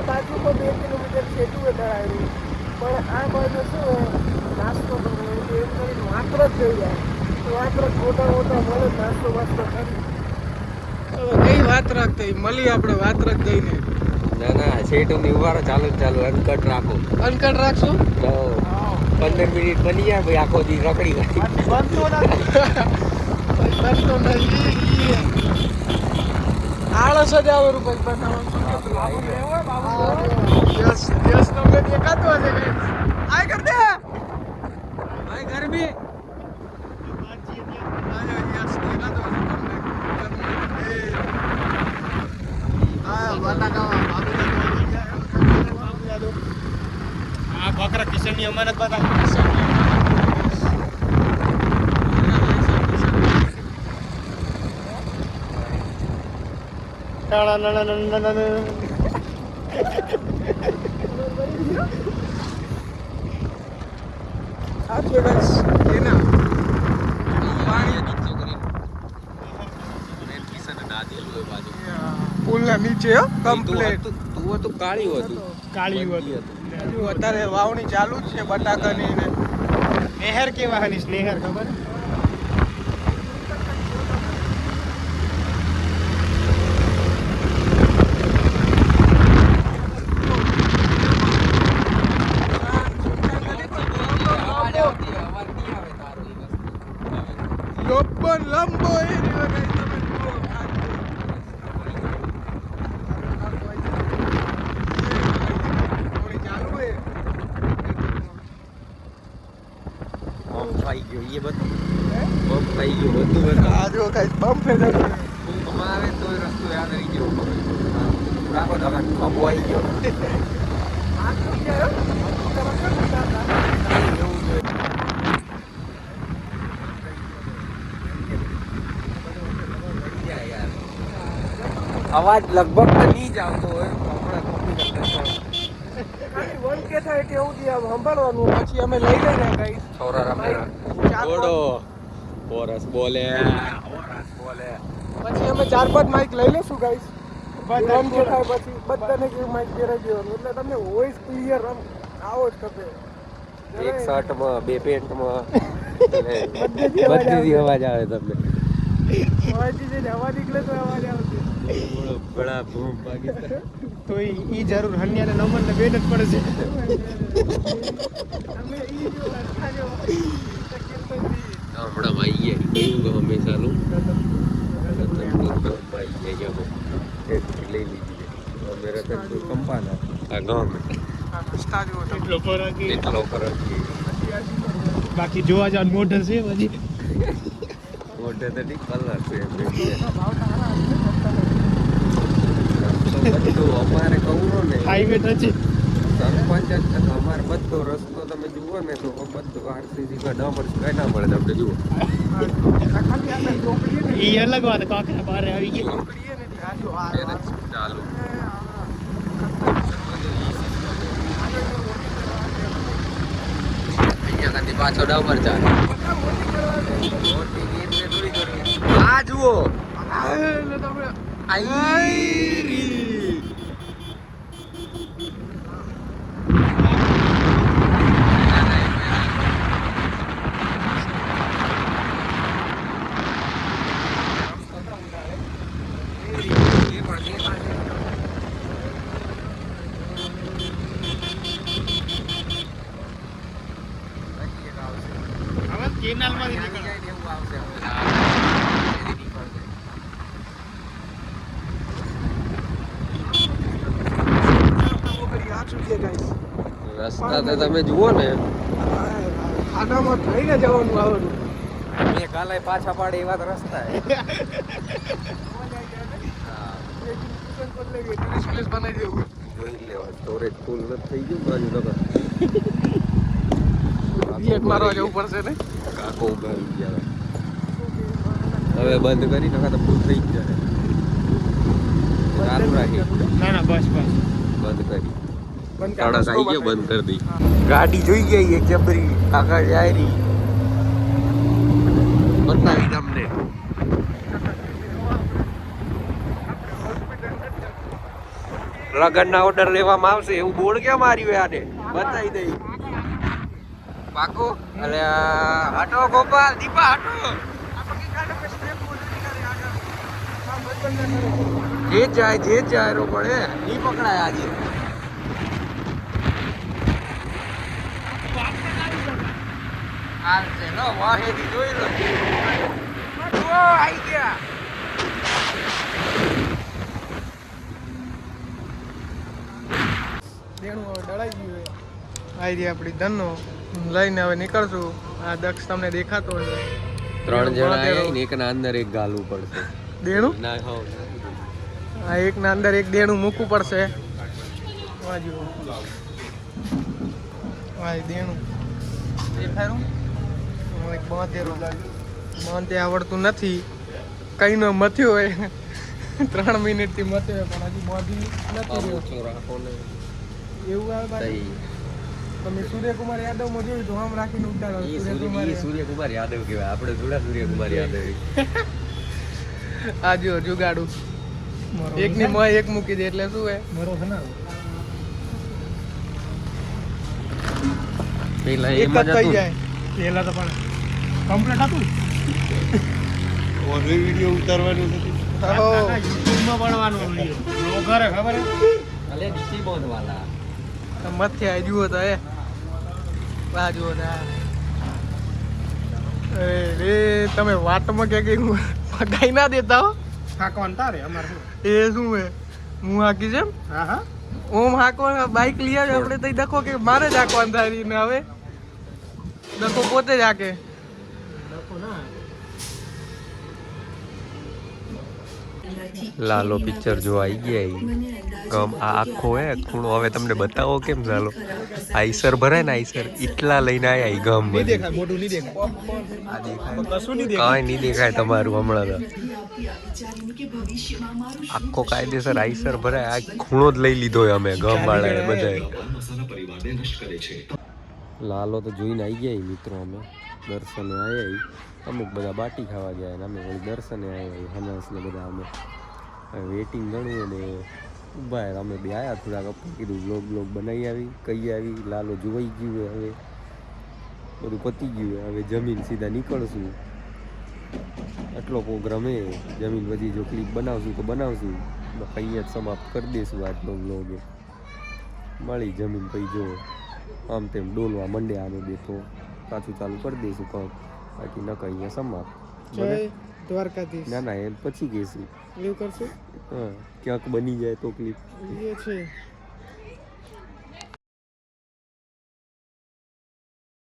બાજુમાં 2 કિલોમીટર છેટું કરાયેલું પણ આ બાજુ શું નાસ્તો કરો એમ કરીને માત્ર જ થઈ જાય તો માત્ર ખોટા મળે નાસ્તો વાસ્તો કરી કઈ વાત રાખતો મળી આપણે વાત રાખ દઈને ના છેટું ઉભારો ચાલુ અનકટ રાખો અનકટ રાખશું 15 મિનિટ બની જાય ભાઈ આખો દી રખડી ગઈ બનતો નથી આળસ જ આવે રૂપિયા બનાવવાનું યસ તમને દેખાતું હશે કઈ આય કર દે આય ઘર में યસ દેખાતું હશે તમને આ બટાકા આ બકરા કિશનની અમાનત બતા પુલના નીચે કમ્પ્લીટ તું કાળિયું હતું અત્યારે વાવણી ચાલુ જ છે બટાકાની ને નહેર કેવાની નહેર ખબર લંબો એરિયો તમે અવાજ લગભગ તો નહીં જ આવતો હોય વન કે થાય કેવું છે આમ સંભાળવાનું પછી અમે લઈ લઈને કઈ છોરા રમે ઘોડો ઓરસ બોલે પછી અમે 4-5 માઇક લઈ લેશું ગાઈસ વન કે થાય પછી બધાને કે માઇક પહેરાઈ દેવાનું એટલે તમને વોઇસ ક્લિયર આવો જ ખપે એક શર્ટમાં 2 પેન્ટમાં બધી અવાજ આવે તમને અવાજ નીકળે તો અવાજ આવશે બડા ભૂમ પાકિસ્તાન તો ઈ જરૂર હન્યાને નમન ને બેન જ પડે છે અમે ઈ જો ખાજો હમણાં ભાઈ ગયા કયું હંમેશાનું ભાઈ ગયા લઈ લીધી અમે રતનપુર કંપાના આ ગામ એટલો ફરક બાકી જોવા જાવ મોઢર છે પછી મોઢે તો ઠીક કલર છે બધું અમારે કહું ને હાઈવે ટચ સરપંચ અમારે બધો રસ્તો તમે જુઓ ને તો બધું આરસીસી ના મળે તમને જુઓ ઈ અલગ વાત કાકા બહાર આવી ગઈ ચાલુ અહીંયાથી પાછો ડાબર ચાલે આ જુઓ કેનાલમાંથી રસ્તા તો તમે જુઓ ને ખાનામાં થઈને જવાનું આવવાનું મેં કાલે પાછા પાડે એવા તો રસ્તા જોઈ લેવા સ્ટોરેજ ફૂલ નથી થઈ ગયું બાજુ તો મારવા જવું પડશે ને કાકો ઉગાડી ગયા હવે બંધ કરી નખા તો ફૂલ થઈ જ જાય રાખી ના ના બસ બસ બંધ કરી બંધ તડક આવી ગયો બંધ કરી દી ગાડી જોઈ ગઈ એક જબરી આગળ જાય રહી બતાવી તમને લગનના ઓર્ડર લેવામાં આવશે એવું બોર્ડ કેમ માર્યું આને બતાવી દઈ પાકો અલે હટો ગોપાલ દીપા હટો જે જાય રો પડે નહીં પકડાય આજે હાલ છે નો વાહેથી જોઈ લો ઓ આઈ ગયા દેણું હવે ડળાઈ ગયું છે આવી રહી આપણી ધનનો લઈને હવે નીકળશું આ દક્ષ તમને દેખાતો હશે 3 જણા આયા ને એકના અંદર એક ગાલવું પડશે દેણું ના હો આ એકના અંદર એક દેણું મૂકવું પડશે વાજુ આ દેણું દેખાયું હું એક બાંધેરો બાંધે આવડતું નથી કઈ નો મથ્યો હોય 3 મિનિટથી મથ્યો હોય પણ હજી બાંધી નથી રહ્યો રાખો ને એવું આવે બાકી તમે સૂર્યકુમાર યાદવમાં જોયું તો આમ રાખીને ઉડાડો સૂર્યકુમાર યાદવ કહેવાય આપણે જોડા સૂર્યકુમાર યાદવ આ જો જુગાડું એકની મોય એક મૂકી દે એટલે શું હે મરો છે ને પેલા એક એમાં જ થઈ જાય પેલા તો પણ કમ્પ્લીટ હતું ઓનલી વિડિયો ઉતારવાનું નથી યુટ્યુબમાં પડવાનો વિડિયો બ્લોગર ખબર હે અલે નીચે બોધવાલા મથે આ જુઓ તો એ આ જુઓ તો રે તમે વાટમાં કે ગાઈ ના દેતા હો હાકવાન તારે અમાર એ શું હે હું હાકી જેમ હા હા ઓમ હાકવા બાઈક લઈ આવે આપણે તઈ દખો કે મારે જ હાકવાન થાય ને હવે દખો પોતે જ હાકે દખો ના લાલો પિક્ચર જો આવી ગયા ગમ આ આખો હે ખૂણો હવે તમને બતાવો કેમ ચાલો આઈસર ભરાય ને આઈસર એટલા લઈને આયા ગમ નહીં દેખાય મોઢું નહીં દેખાય આ દેખાય કશું નહીં દેખાય કાંઈ નહીં દેખાય તમારું હમણાં તો આખો કાયદેસર આઈસર ભરાય આ ખૂણો જ લઈ લીધો અમે ગમ વાળાએ બધાએ લાલો તો જોઈને આવી ગયા મિત્રો અમે દર્શને આવ્યા અમુક બધા બાટી ખાવા ગયા ને અમે વળી દર્શને આવ્યા હનસ ને બધા અમે વેટિંગ ગણું અને ઊભા અમે બે આવ્યા થોડાક કીધું બ્લોગ બનાવી આવી કહી આવી લાલો જોવાઈ ગયું હવે બધું પતી ગયું હવે જમીન સીધા નીકળશું એટલો પ્રોગ્રામ એ જમીન પછી જો ક્લિપ બનાવશું તો બનાવશું અહીંયા જ સમાપ્ત કરી દઈશું આજનો બ્લોગ મળી જમીન પછી જો આમ તેમ ડોલવા મંડે આને દેતો પાછું ચાલુ કરી દઈશું કંઈક બાકી ન અહીંયા સમાપ્ત જય દ્વારકાધીશ ના ના એમ પછી કહીશું એવું કરશું હા ક્યાંક બની જાય તો ક્લિપ એ છે